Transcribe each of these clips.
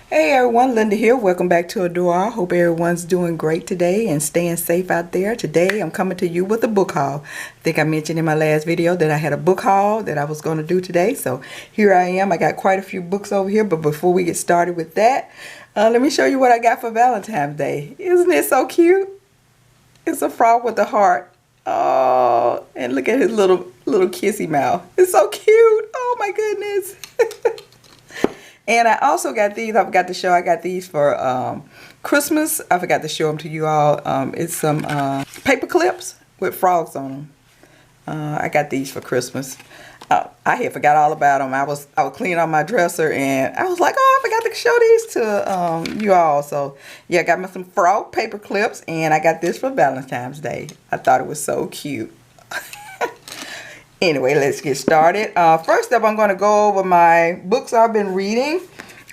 Hey everyone, Linda here. Welcome back to AdoreR. Hope everyone's doing great today and staying safe out there. Today I'm coming to you with a book haul. I think I mentioned in my last video that I had a book haul that I was going to do today. So here I am. I got quite a few books over here, but before we get started with that, let me show you what I got for Valentine's Day. Isn't it so cute? It's a frog with a heart. Oh, and look at his little kissy mouth. It's so cute. Oh my goodness. And I also got these. I forgot to show. I got these for Christmas. I forgot to show them to you all. It's some paper clips with frogs on them. I got these for Christmas. I had forgot all about them. I was cleaning out my dresser and I was like, oh, I forgot to show these to you all. So yeah, I got me some frog paper clips and I got this for Valentine's Day. I thought it was so cute. Anyway, let's get started. First up, I'm going to go over my books I've been reading.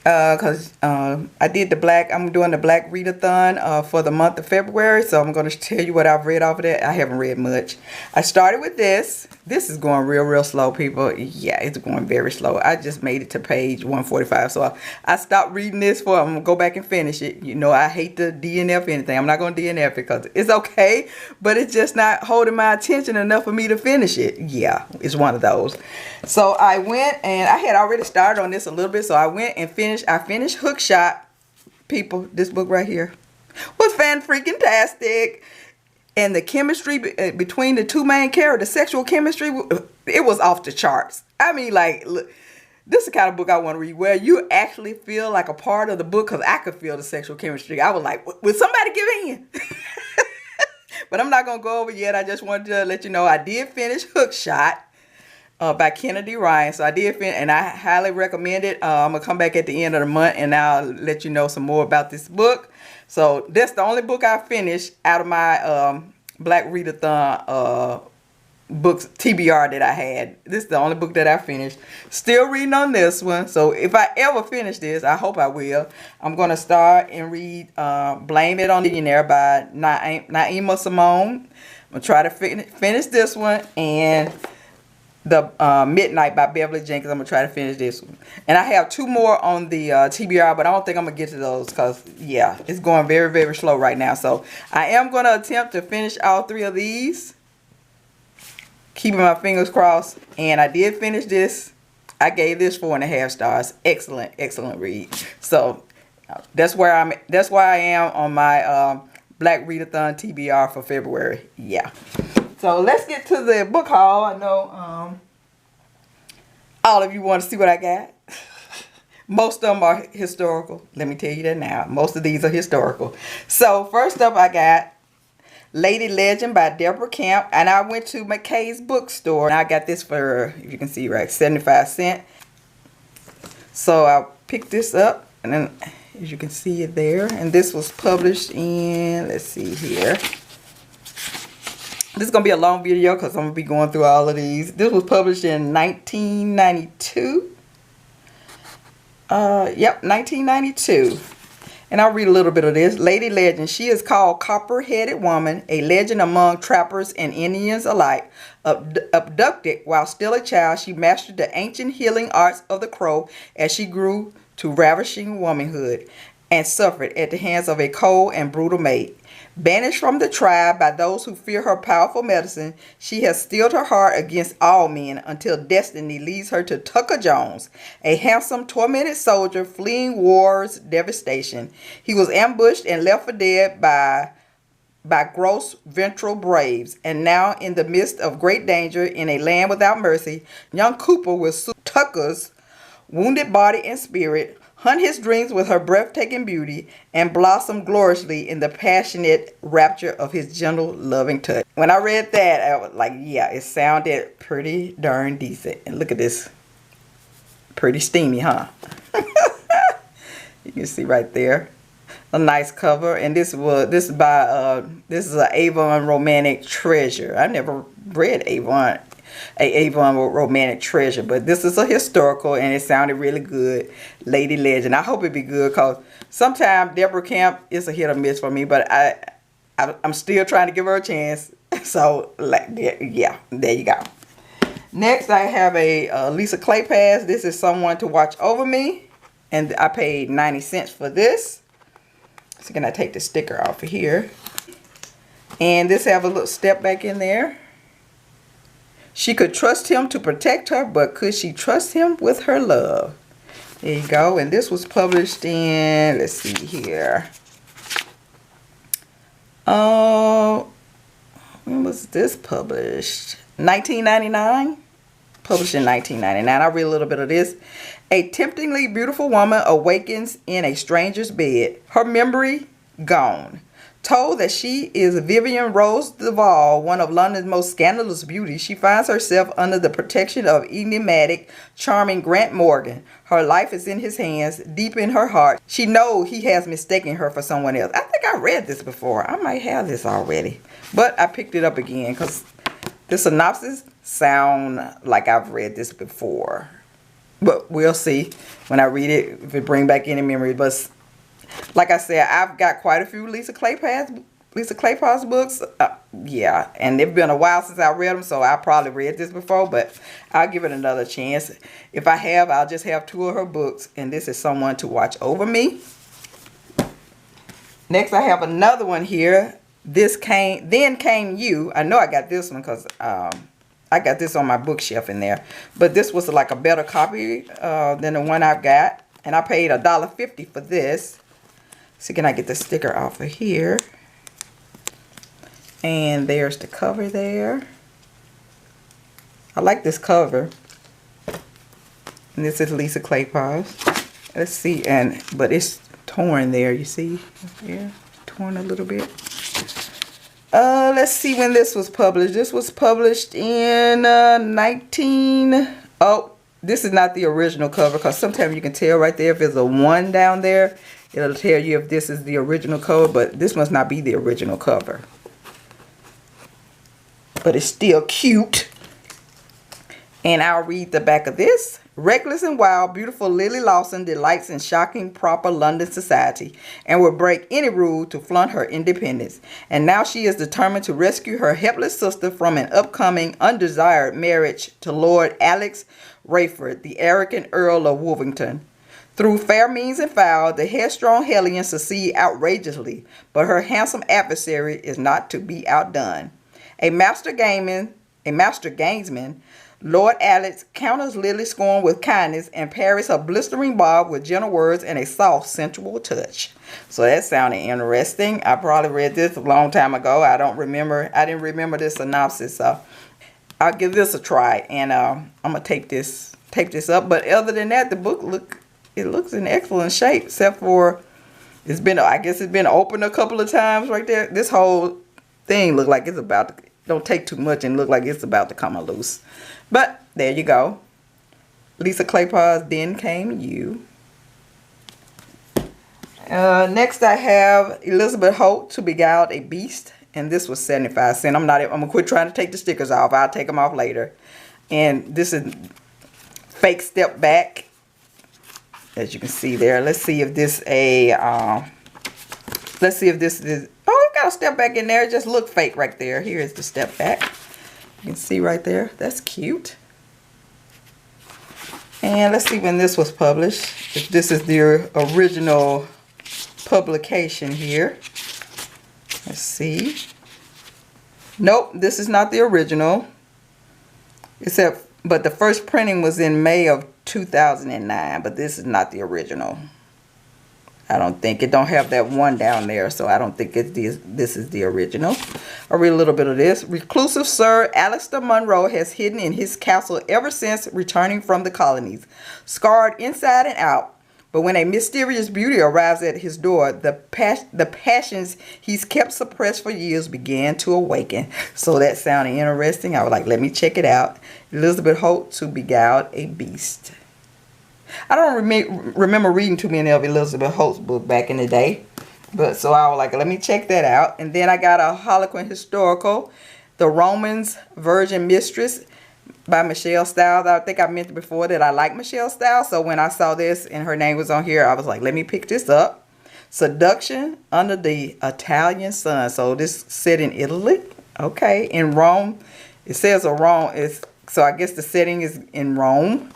Because I did I'm doing the Black Readathon for the month of February. So I'm going to tell you what I've read off of that. I haven't read much. I started with this. This is going real slow, people. Yeah, it's going very slow. I just made it to page 145. So I stopped reading this I'm going to go back and finish it. You know, I hate to DNF anything. I'm not going to DNF it because it's okay. But it's just not holding my attention enough for me to finish it. Yeah, it's one of those. So I went and I had already started on this a little bit. So I went and I finished Hookshot. People, this book right here was fan-freaking-tastic. And the chemistry between the two main characters, the sexual chemistry, it was off the charts. I mean, like, look, this is the kind of book I want to read where you actually feel like a part of the book because I could feel the sexual chemistry. I was like, would somebody give in? But I'm not going to go over yet. I just wanted to let you know I did finish Hookshot. By Kennedy Ryan. So I did finish and I highly recommend it. I'm going to come back at the end of the month and I'll let you know some more about this book. So that's the only book I finished out of my Black Readathon books TBR that I had. This is the only book that I finished. Still reading on this one. So if I ever finish this, I hope I will. I'm going to start and read Blame It on the Millionaire by Naima Simone. I'm going to try to finish this one and the Midnight by Beverly Jenkins. I'm going to try to finish this one. And I have two more on the TBR, but I don't think I'm going to get to those because, yeah, it's going very slow right now. So I am going to attempt to finish all three of these. Keeping my fingers crossed. And I did finish this. I gave this 4.5 stars. Excellent read. So that's why I am on my Black Readathon TBR for February. Yeah. So let's get to the book haul. I know all of you want to see what I got. Most of them are historical. Let me tell you that now. Most of these are historical. So first up I got Lady Legend by Deborah Camp. And I went to McKay's bookstore. And I got this for, if you can see right, 75 cents. So I picked this up. And then as you can see it there. And this was published in, let's see here. This is going to be a long video because I'm going to be going through all of these. This was published in 1992. Yep, 1992. And I'll read a little bit of this. Lady Legend. She is called Copper-Headed Woman, a legend among trappers and Indians alike. Abducted while still a child, she mastered the ancient healing arts of the crow as she grew to ravishing womanhood and suffered at the hands of a cold and brutal mate. Banished from the tribe by those who fear her powerful medicine, she has steeled her heart against all men until destiny leads her to Tucker Jones, a handsome, tormented soldier fleeing war's devastation. He was ambushed and left for dead by gross ventral braves, and now in the midst of great danger in a land without mercy, young Cooper will sue Tucker's wounded body and spirit, hunt his dreams with her breathtaking beauty, and blossom gloriously in the passionate rapture of his gentle, loving touch. When I read that, I was like, yeah, it sounded pretty darn decent. And look at this. Pretty steamy, huh? You can see right there. A nice cover. And this is an Avon Romantic Treasure. I never read Avon Romantic Treasure, but this is a historical and it sounded really good. Lady Legend. I hope it be good because sometimes Deborah Camp is a hit or miss for me, but I'm still trying to give her a chance. So yeah, there you go. Next I have a Lisa Kleypas. This is Someone to Watch Over Me. And I paid 90 cents for this. So can I take the sticker off of here? And this have a little step back in there. She could trust him to protect her, but could she trust him with her love? There you go. And this was published in, let's see here. When was this published? 1999? Published in 1999. I'll read a little bit of this. A temptingly beautiful woman awakens in a stranger's bed. Her memory gone. Told that she is Vivienne Rose Duval, one of London's most scandalous beauties, she finds herself under the protection of enigmatic, charming Grant Morgan. Her life is in his hands, deep in her heart. She knows he has mistaken her for someone else. I think I read this before. I might have this already. But I picked it up again because the synopsis sound like I've read this before. But we'll see when I read it if it brings back any memories. But like I said, I've got quite a few Lisa Kleypas books. Yeah, and it's been a while since I read them, so I probably read this before, but I'll give it another chance. If I have, I'll just have 2 of her books, and this is Someone to Watch Over Me. Next, I have another one here. Then Came You. I know I got this one because I got this on my bookshelf in there, but this was like a better copy than the one I've got, and I paid $1.50 for this. So can I get the sticker off of here? And there's the cover there. I like this cover. And this is Lisa Kleypas. Let's see, but it's torn there, you see? Yeah, torn a little bit. Let's see when this was published. This was published in Oh, this is not the original cover because sometimes you can tell right there if there's a 1 down there. It'll tell you if this is the original cover, but this must not be the original cover. But it's still cute. And I'll read the back of this. Reckless and wild, beautiful Lily Lawson delights in shocking proper London society and will break any rule to flaunt her independence. And now she is determined to rescue her helpless sister from an upcoming undesired marriage to Lord Alex Rayford, the arrogant Earl of Wolverhampton. Through fair means and foul, the headstrong Hellions succeed outrageously, but her handsome adversary is not to be outdone. A master gamesman, Lord Alex counters Lily's scorn with kindness and parries her blistering bob with gentle words and a soft, sensual touch. So that sounded interesting. I probably read this a long time ago. I didn't remember this synopsis, so I'll give this a try. And I'm gonna tape this up. But other than that, the book looks in excellent shape, except for I guess it's been opened a couple of times right there. This whole thing look like it's about to, don't take too much and look like it's about to come loose. But there you go. Lisa Kleypas, Then Came You. Next I have Elizabeth Holt, To Beguiled a Beast. And this was 75 cents. I'm gonna quit trying to take the stickers off. I'll take them off later. And this is fake step back. As you can see there. Let's see if this is, oh, it got a step back in there. It just looked fake right there. Here is the step back. You can see right there. That's cute. And let's see when this was published. If this is the original publication here. Let's see. Nope, this is not the original. But the first printing was in May of 2009, but this is not the original. I don't think it don't have that 1 down there, so I don't think this is the original. I'll read a little bit of this. Reclusive Sir Alistair Munro has hidden in his castle ever since returning from the colonies, scarred inside and out. But when a mysterious beauty arrives at his door, the passions he's kept suppressed for years began to awaken. So that sounded interesting. I was like, let me check it out. Elizabeth Holt, To Beguiled a Beast. I don't remember reading too many of Elizabeth Holt's books back in the day. But so I was like, let me check that out. And then I got a Harlequin historical, The Romans Virgin Mistress by Michelle Stiles. I think I mentioned before that I like Michelle Stiles. So when I saw this and her name was on here, I was like, let me pick this up. Seduction Under the Italian Sun. So this set in Italy. Okay. In Rome. It says Rome. So I guess the setting is in Rome.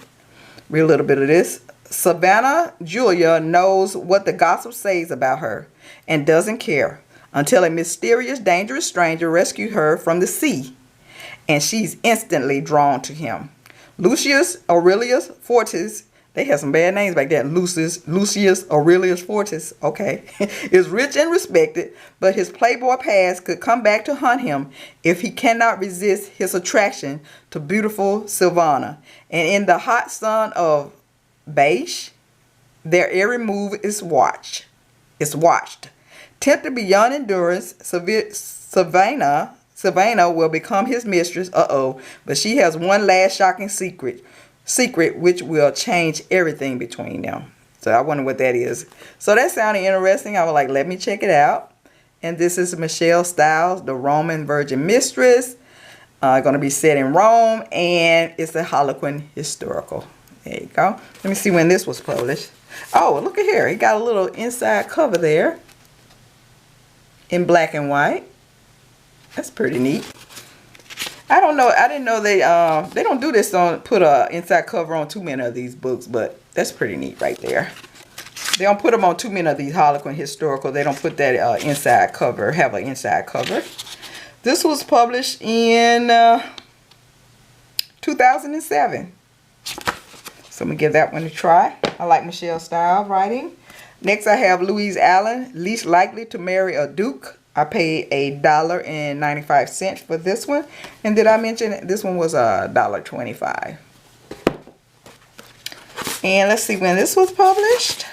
Read a little bit of this. Savannah Julia knows what the gossip says about her and doesn't care until a mysterious, dangerous stranger rescued her from the sea, and she's instantly drawn to him. Lucius Aurelius Fortis, they had some bad names back then. Lucius Aurelius Fortis, okay, is rich and respected, but his playboy past could come back to haunt him if he cannot resist his attraction to beautiful Silvana. And in the hot sun of Beige, their every move is watched. Tempted beyond endurance, Savannah will become his mistress. But she has one last shocking secret which will change everything between them. So I wonder what that is. So that sounded interesting. I was like, let me check it out. And this is Michelle Stiles, the Roman Virgin Mistress. Going to be set in Rome, and it's a Harlequin historical. There you go. Let me see when this was published. Oh, look at here. It got a little inside cover there in black and white. That's pretty neat. I don't know. I didn't know they don't do this on put a inside cover on too many of these books, but that's pretty neat right there. They don't put them on too many of these Harlequin historical. They don't put that inside cover, have an inside cover. This was published in 2007. So I'm going to give that one a try. I like Michelle Stiles writing. Next I have Louise Allen, Least Likely to Marry a Duke. I paid $1.95 for this one. And did I mention this one was $1.25? And let's see when this was published.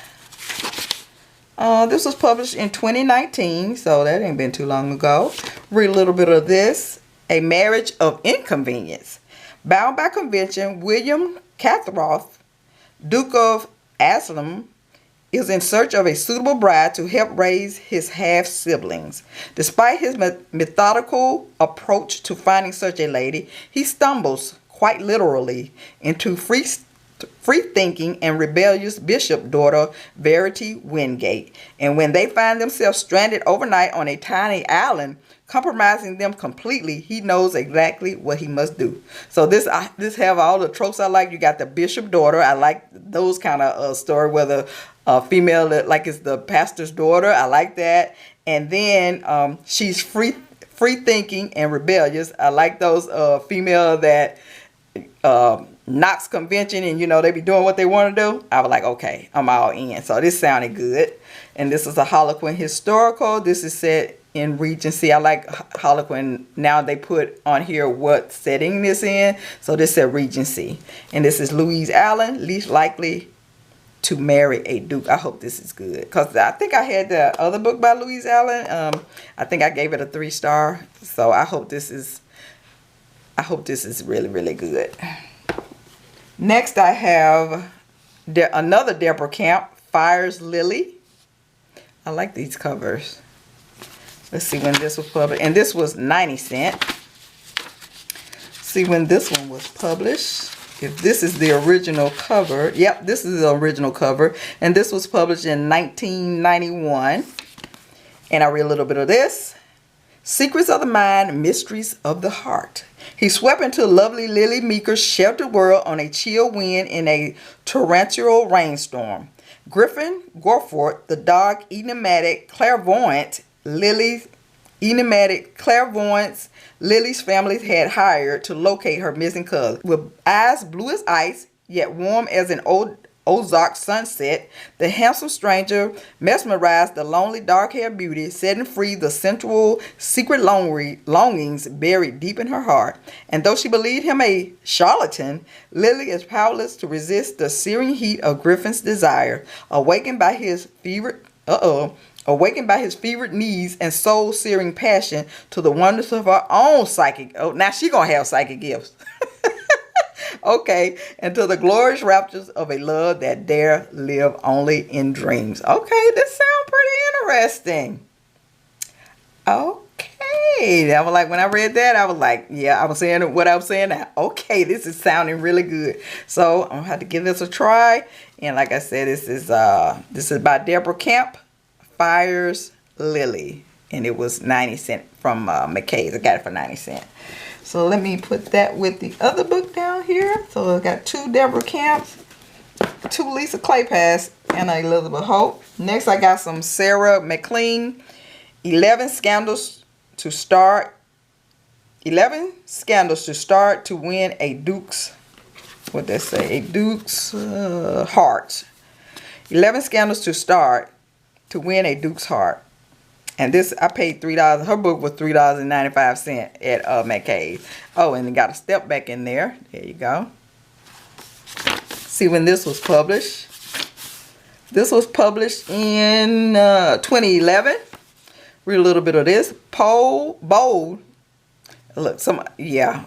This was published in 2019, so that ain't been too long ago. Read a little bit of this. A Marriage of Inconvenience. Bound by convention, William Cathroth, Duke of Aslam, is in search of a suitable bride to help raise his half-siblings. Despite his methodical approach to finding such a lady, he stumbles, quite literally, into free-thinking and rebellious bishop daughter Verity Wingate. And when they find themselves stranded overnight on a tiny island, compromising them completely, he knows exactly what he must do. So this have all the tropes I like. You got the bishop daughter. I like those kind of story where the female like is the pastor's daughter. I like that. And then she's free thinking and rebellious. I like those female that knocks convention and they be doing what they want to do. I was like, okay, I'm all in. So this sounded good. And this is a Harlequin historical. This is set in Regency. I like Harlequin. Now they put on here what setting this in. So this said Regency. And this is Louise Allen, Least Likely to Marry a Duke. I hope this is good. Because I think I had the other book by Louise Allen. I think I gave it a 3-star. So I hope this is really, really good. Next I have another Deborah Camp, Fires Lily. I like these covers. Let's see when this was published. And this was 90 cents. See when this one was published. If this is the original cover. Yep, this is the original cover. And this was published in 1991. And I read a little bit of this. Secrets of the Mind, Mysteries of the Heart. He swept into lovely Lily Meeker's sheltered world on a chill wind in a torrential rainstorm. Griffin Gorfort, the dark, enigmatic clairvoyant Lily's family had hired to locate her missing cousin. With eyes blue as ice, yet warm as an Ozark sunset, the handsome stranger mesmerized the lonely dark-haired beauty, setting free the sensual secret longings buried deep in her heart. And though she believed him a charlatan, Lily is powerless to resist the searing heat of Griffin's desire. Awakened by his fevered needs and soul-searing passion to the wonders of her own psychic. Oh, now she gonna have psychic gifts. Okay, and to the glorious raptures of a love that dare live only in dreams. Okay, this sounds pretty interesting. Okay, I was like, when I read that, I was like, yeah, I was saying what I was saying now. Okay, this is sounding really good. So I'm gonna have to give this a try. And like I said, this is by Deborah Camp, Fires Lily, and it was 90 cents from Mackenzie. I got it for 90 cents. So let me put that with the other book down here. So I got 2 Deborah Camps. 2 Lisa Kleypas and Elizabeth Holt. Next, I got some Sarah MacLean. 11 scandals to start. 11 scandals to start to win a Duke's, what they say, a Duke's heart. 11 scandals to start to win a Duke's heart. And this, I paid $3. Her book was $3.95 at Mackenzie. Oh, and it got a step back in there. There you go. See when this was published. This was published in 2011. Read a little bit of this. Bold. Look, yeah.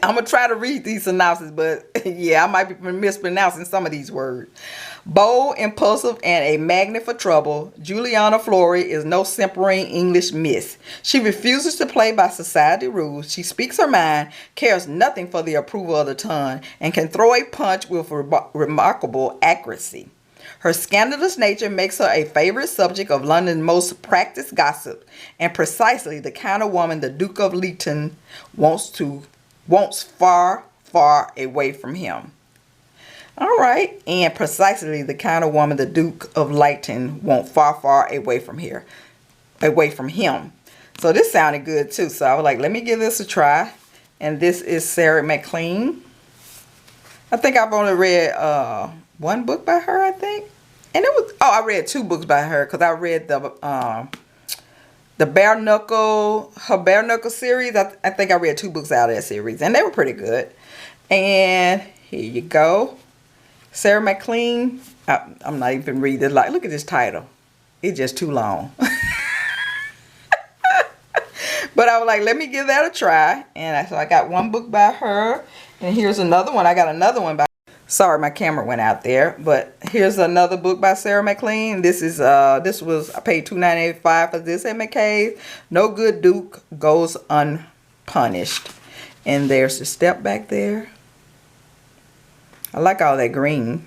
I'm going to try to read these synopses, but yeah, I might be mispronouncing some of these words. Bold, impulsive, and a magnet for trouble, Juliana Flory is no simpering English miss. She refuses to play by society rules. She speaks her mind, cares nothing for the approval of the tongue, and can throw a punch with remarkable accuracy. Her scandalous nature makes her a favorite subject of London's most practiced gossip, and precisely the kind of woman the Duke of Leighton wants far, far away from him. All right, and precisely the kind of woman the Duke of Leighton wants far, far away from him. So this sounded good too. So I was like, let me give this a try. And this is Sarah MacLean. I think I've only read one book by her, I think. And it was, I read 2 books by her because I read the Bare Knuckle series. I think I read 2 books out of that series, and they were pretty good. And here you go. Sarah MacLean. I'm not even reading it. Like, look at this title. It's just too long. But I was like, let me give that a try. And so I got 1 book by her. And here's another one. I got another one by, sorry, my camera went out there. But here's another book by Sarah MacLean. This is I paid $2.95 for this at Mackenzie. No Good Duke Goes Unpunished. And there's the step back there. I like all that green.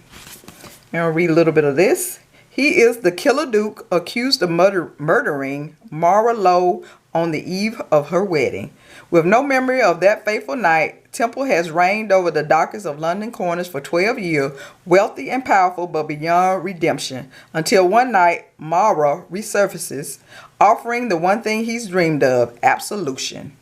And I'll read a little bit of this. He is the killer Duke accused of murdering Mara Lowe on the eve of her wedding. With no memory of that fateful night, Temple has reigned over the darkest of London corners for 12 years, wealthy and powerful but beyond redemption, until one night Mara resurfaces, offering the one thing he's dreamed of, absolution.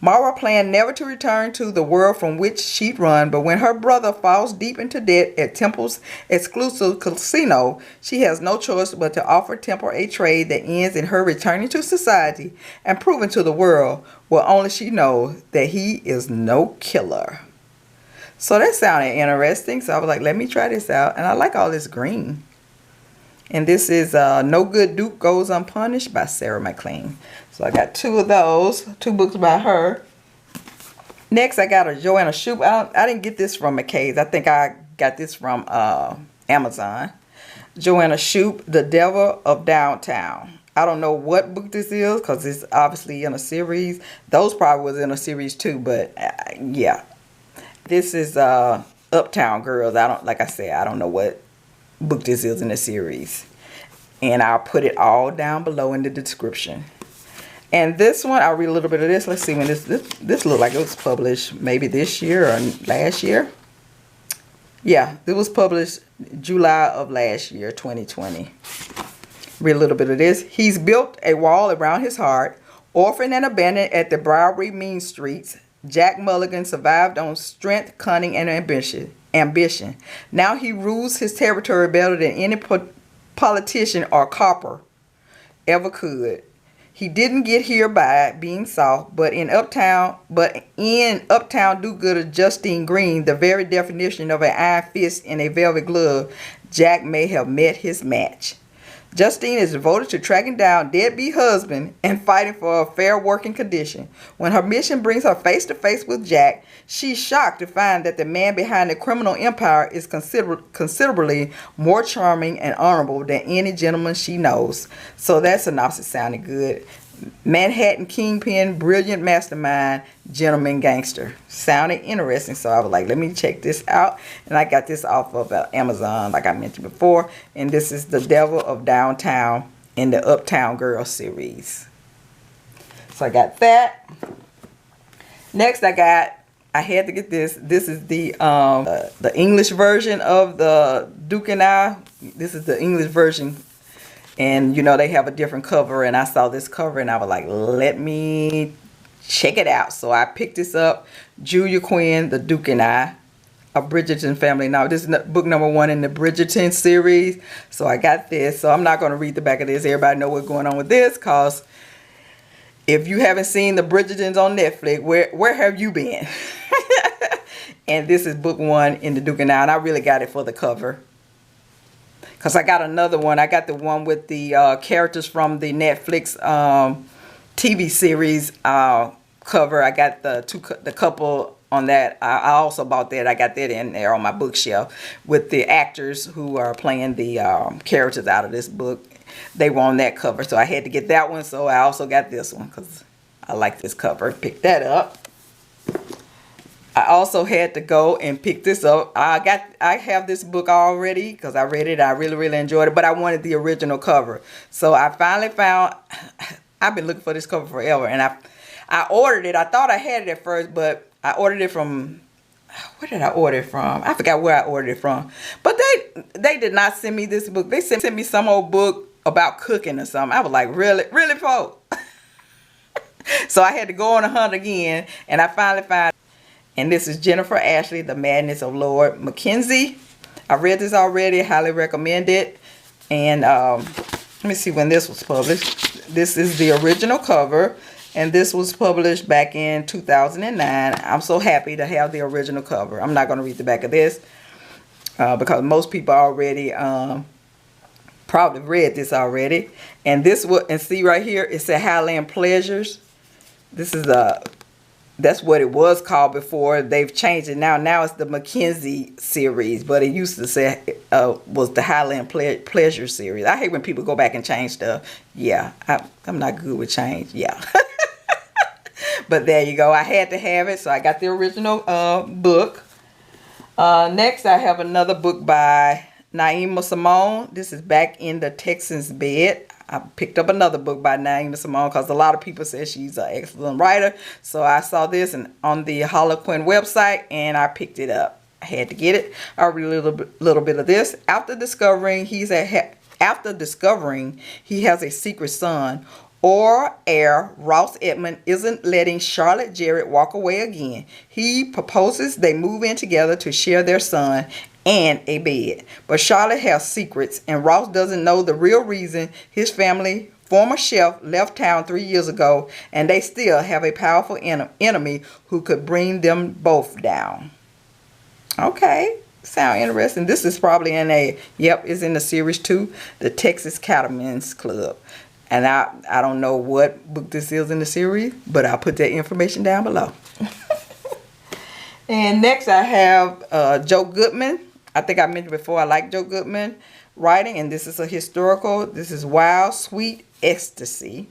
Mara planned never to return to the world from which she'd run, but when her brother falls deep into debt at Temple's exclusive casino, she has no choice but to offer Temple a trade that ends in her returning to society and proving to the world, well, only she knows, that he is no killer. So that sounded interesting, so I was like, let me try this out. And I like all this green. And this is No Good Duke Goes Unpunished by Sarah MacLean. So I got 2 of those, 2 books by her. Next, I got a Joanna Shoup. I didn't get this from Mackenzie. I think I got this from Amazon. Joanna Shoup, The Devil of Downtown. I don't know what book this is because it's obviously in a series. Those probably was in a series too, but yeah. This is Uptown Girls. Like I said, I don't know what book this is in the series. And I'll put it all down below in the description. And this one, I'll read a little bit of this. Let's see when this looked like it was published maybe this year or last year. Yeah, it was published July of last year, 2020. Read a little bit of this. He's built a wall around his heart. Orphaned and abandoned at the Bowery mean streets, Jack Mulligan survived on strength, cunning, and ambition. Now he rules his territory better than any politician or copper ever could. He didn't get here by being soft, but in Uptown do-gooder Justine Green, the very definition of an iron fist in a velvet glove, Jack may have met his match. Justine is devoted to tracking down deadbeat husband and fighting for a fair working condition. When her mission brings her face to face with Jack, she's shocked to find that the man behind the criminal empire is considerably more charming and honorable than any gentleman she knows. So that synopsis sounded good. Manhattan kingpin, brilliant mastermind, gentleman gangster. Sounded interesting, so I was like, let me check this out. And I got this off of Amazon, like I mentioned before. And this is The Devil of Downtown in the Uptown Girls series. So I got that. Next, I got I had to get this. This is the English version of the Duke and I. This is the English version. And, you know, they have a different cover. And I saw this cover and I was like, let me check it out. So I picked this up. Julia Quinn, The Duke and I, a Bridgerton family. Now, this is book number 1 in the Bridgerton series. So I got this. So I'm not going to read the back of this. Everybody know what's going on with this. Because if you haven't seen the Bridgertons on Netflix, where have you been? And this is book 1 in the Duke and I. And I really got it for the cover. Because I got another one. I got the one with the characters from the Netflix TV series cover. I got the couple on that. I also bought that. I got that in there on my bookshelf with the actors who are playing the characters out of this book. They were on that cover. So I had to get that one. So I also got this one because I like this cover. Picked that up. I also had to go and pick this up. I have this book already because I read it. I really enjoyed it, but I wanted the original cover. So I finally found, I've been looking for this cover forever, and I ordered it. I thought I had it at first, but I ordered it from, where did I order it from? I forgot where I ordered it from. But they did not send me this book. They sent me some old book about cooking or something. I was like, really, folk? So I had to go on a hunt again, and I finally found. And this is Jennifer Ashley, The Madness of Lord Mackenzie. I read this already. Highly recommend it. And let me see when this was published. This is the original cover. And this was published back in 2009. I'm so happy to have the original cover. I'm not going to read the back of this. Because most people already probably read this already. And this and see right here, it said Highland Pleasures. This is that's what it was called before. They've changed it now. Now it's the Mackenzie series, but it used to say was the Highland Pleasure series. I hate when people go back and change stuff. Yeah, I'm not good with change. Yeah. But there you go. I had to have it, so I got the original book. Next, I have another book by Naima Simone. This is Back in the Texan's Bed. I picked up another book by Naima Simone because a lot of people say she's an excellent writer. So I saw this on the Harlequin website and I picked it up. I had to get it. I'll read a little bit of this. After discovering he has a secret son, or heir, Ross Edmund isn't letting Charlotte Jarrett walk away again. He proposes they move in together to share their son and a bed. But Charlotte has secrets, and Ross doesn't know the real reason his family, former chef, left town 3 years ago, and they still have a powerful enemy who could bring them both down. Okay, sound interesting. This is probably it's in the series 2, the Texas Cattleman's Club. And I don't know what book this is in the series, but I'll put that information down below. And next I have Joe Goodman. I think I mentioned before I like Joe Goodman writing, and this is a historical. This is Wild Sweet Ecstasy.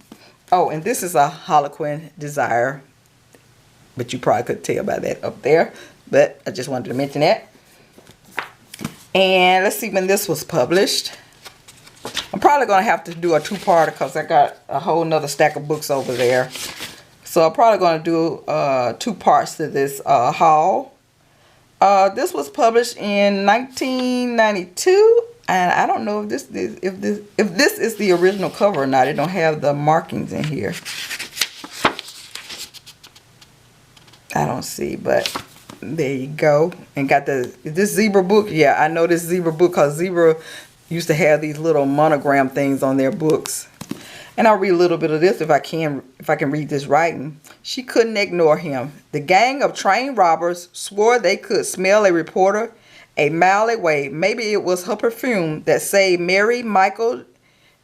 Oh, and this is a Harlequin Desire, but you probably could tell by that up there. But I just wanted to mention that. And let's see when this was published. I'm probably going to have to do a two-parter because I got a whole nother stack of books over there. So I'm probably going to do 2 parts to this haul. This was published in 1992, and I don't know if this is the original cover or not. It don't have the markings in here. I don't see, but there you go. And got this zebra book. Yeah, I know this zebra book because Zebra used to have these little monogram things on their books. And I'll read a little bit of this if I can read this writing. She couldn't ignore him. The gang of trained robbers swore they could smell a reporter a mile away. Maybe it was her perfume that saved Mary Michael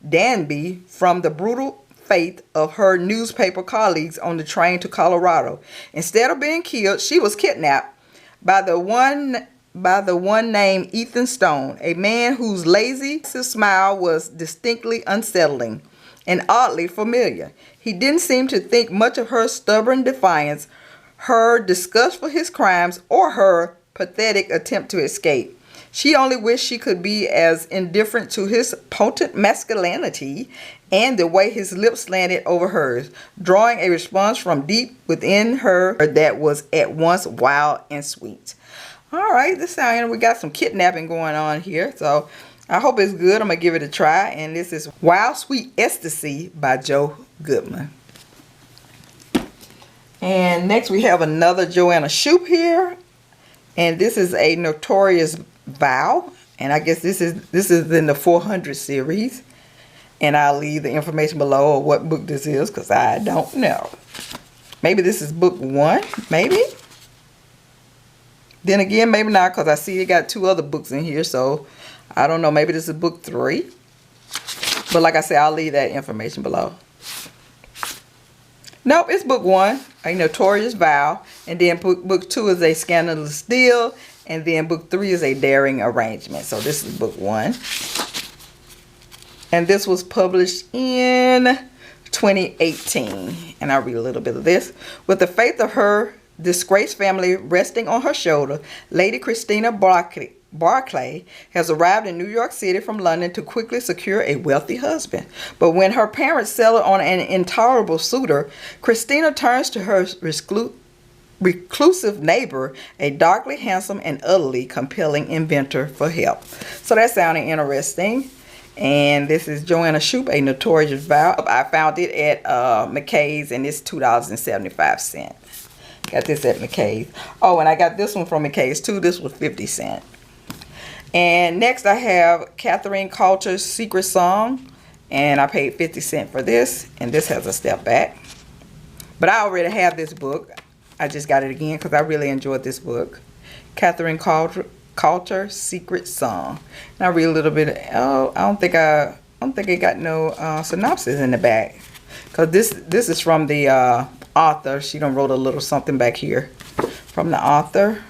Danby from the brutal fate of her newspaper colleagues on the train to Colorado. Instead of being killed, she was kidnapped by the one named Ethan Stone, a man whose lazy smile was distinctly unsettling and oddly familiar. He didn't seem to think much of her stubborn defiance, her disgust for his crimes, or her pathetic attempt to escape. She only wished she could be as indifferent to his potent masculinity and the way his lips slanted over hers, drawing a response from deep within her that was at once wild and sweet. All right, this sound, we got some kidnapping going on here, so I hope it's good. I'm going to give it a try, and this is Wild Sweet Ecstasy by Joe Goodman. And next we have another Joanna Shoup here, and this is a Notorious Vow, and I guess this is in the 400 series, and I'll leave the information below of what book this is because I don't know. Maybe this is book 1, maybe. Then again, maybe not, because I see it got 2 other books in here, so I don't know. Maybe this is book 3. But like I said, I'll leave that information below. Nope, it's book 1, A Notorious Vow. And then book 2 is A Scandalous Deal. And then book 3 is A Daring Arrangement. So this is book 1. And this was published in 2018. And I'll read a little bit of this. With the faith of her disgraced family resting on her shoulder, Lady Christina Barclay has arrived in New York City from London to quickly secure a wealthy husband. But when her parents settle on an intolerable suitor, Christina turns to her reclusive neighbor, a darkly handsome and utterly compelling inventor, for help. So that sounded interesting. And this is Joanna Shoup, A Notorious Vow. I found it at McKay's, and it's $2.75. Got this at McKay's. Oh, and I got this one from McKay's too. This was 50 cents. And next I have Catherine Coulter's Secret Song, and I paid 50 cents for this, and this has a step back. But I already have this book. I just got it again because I really enjoyed this book. Catherine Coulter Secret Song. And I read a little bit. Oh, I don't think it got no synopsis in the back, because this is from the author. She done wrote a little something back here from the author.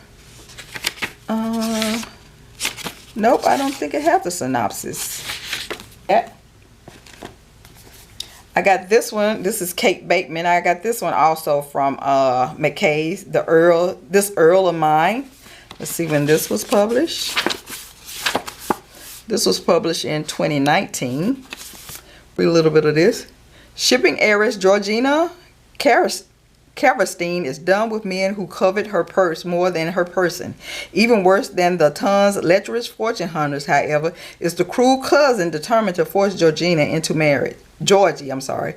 Nope, I don't think it has the synopsis. Yeah. I got this one. This is Kate Bateman. I got this one also from McKay's, This Earl of Mine. Let's see when this was published. This was published in 2019. Read a little bit of this. Shipping heiress Georgina Caverstein is done with men who covet her purse more than her person. Even worse than the ton's lecherous fortune hunters, however, is the cruel cousin determined to force Georgie, I'm sorry.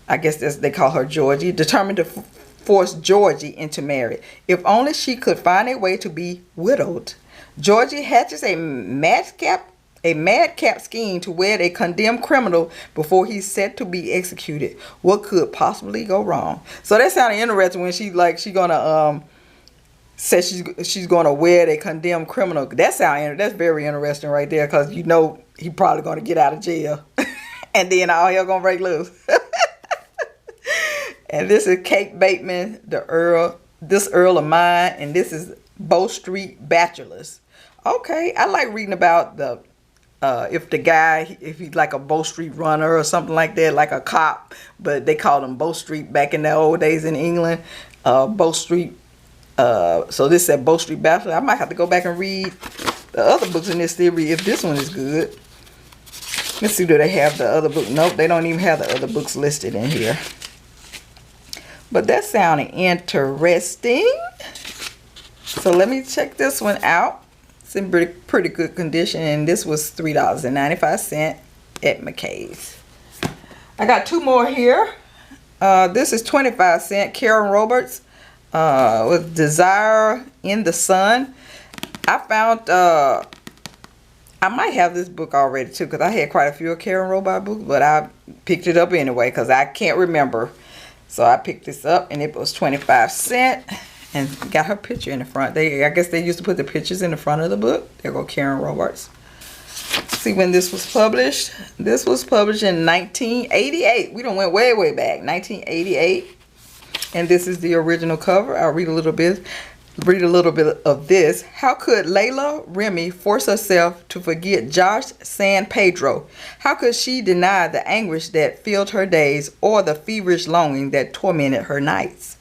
I guess they call her Georgie. Determined to force Georgie into marriage. If only she could find a way to be widowed. Georgie hatches a madcap scheme to wed a condemned criminal before he's set to be executed. What could possibly go wrong? So that sounded interesting when she's gonna say she's gonna wed a condemned criminal. That's very interesting right there, because you know he probably gonna get out of jail, and then all hell gonna break loose. And this is Kate Bateman, This Earl of Mine, and this is Bow Street Bachelors. Okay, I like reading about if he's like a Bow Street runner or something like that, like a cop, but they called him Bow Street back in the old days in England. Bow Street. So this said Bow Street Bachelor. I might have to go back and read the other books in this series if this one is good. Let's see, do they have the other book? Nope, they don't even have the other books listed in here. But that sounded interesting. So let me check this one out. It's in pretty good condition, and this was $3.95 at McKay's. I got 2 more here. This is 25 cents. Karen Roberts with Desire in the Sun. I found I might have this book already too, because I had quite a few Karen Roberts books, but I picked it up anyway because I can't remember. So I picked this up, and it was 25 cents. And got her picture in the front. I guess they used to put the pictures in the front of the book. There go Karen Roberts. See when this was published. This was published in 1988. We done went way, way back. 1988. And this is the original cover. I'll read a little bit of this. How could Layla Remy force herself to forget Josh San Pedro? How could she deny the anguish that filled her days or the feverish longing that tormented her nights?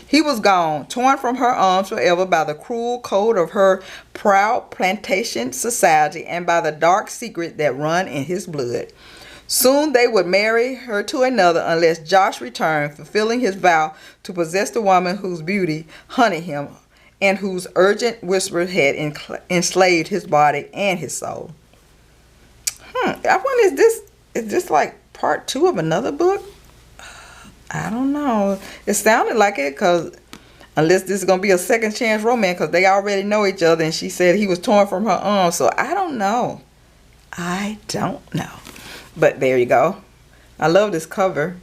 He was gone, torn from her arms forever by the cruel code of her proud plantation society and by the dark secret that run in his blood. Soon they would marry her to another unless Josh returned, fulfilling his vow to possess the woman whose beauty hunted him and whose urgent whispers had enslaved his body and his soul. I wonder, is this like part 2 of another book? I don't know. It sounded like it, because unless this is going to be a second chance romance, because they already know each other, and she said he was torn from her arms. So I don't know. I don't know. But there you go. I love this cover.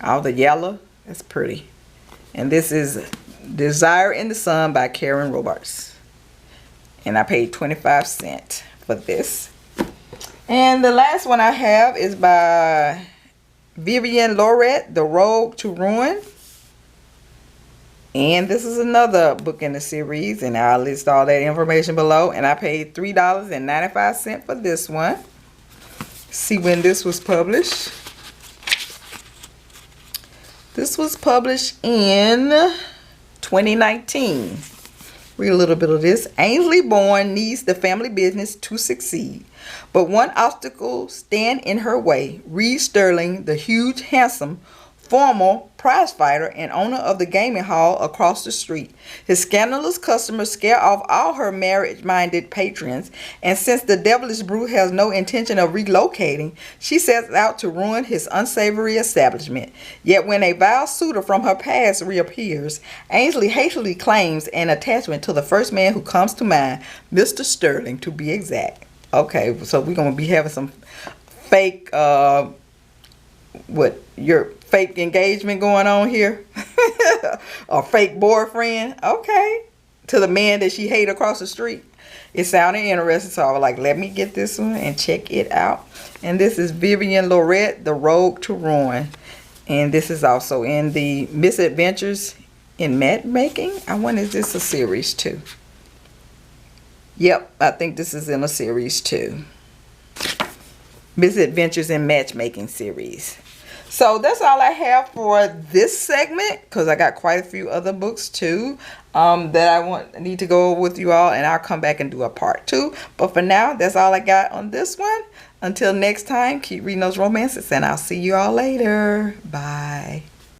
All the yellow. That's pretty. And this is Desire in the Sun by Karen Robarts. And I paid 25 cents for this. And the last one I have is by Vivienne Lorret, The Road to Ruin. And this is another book in the series, and I'll list all that information below. And I paid $3.95 for this one. See when this was published. This was published in 2019. Read a little bit of this. Ainsley Bourne needs the family business to succeed, but one obstacle stands in her way. Reed Sterling, the huge, handsome, formal prizefighter and owner of the gaming hall across the street. His scandalous customers scare off all her marriage-minded patrons, and since the devilish brute has no intention of relocating, she sets out to ruin his unsavory establishment. Yet when a vile suitor from her past reappears, Ainsley hastily claims an attachment to the first man who comes to mind, Mr. Sterling to be exact. Okay, so we're going to be having some fake, your fake engagement going on here? Or fake boyfriend? Okay. To the man that she hated across the street. It sounded interesting, so I was like, let me get this one and check it out. And this is Vivienne Lorret, The Road to Ruin. And this is also in the Misadventures in Matchmaking. I wonder, is this a series too? Yep, I think this is in a series too. Misadventures in Matchmaking series. So that's all I have for this segment, because I got quite a few other books too that I need to go over with you all, and I'll come back and do a part 2. But for now, that's all I got on this one. Until next time, keep reading those romances, and I'll see you all later. Bye.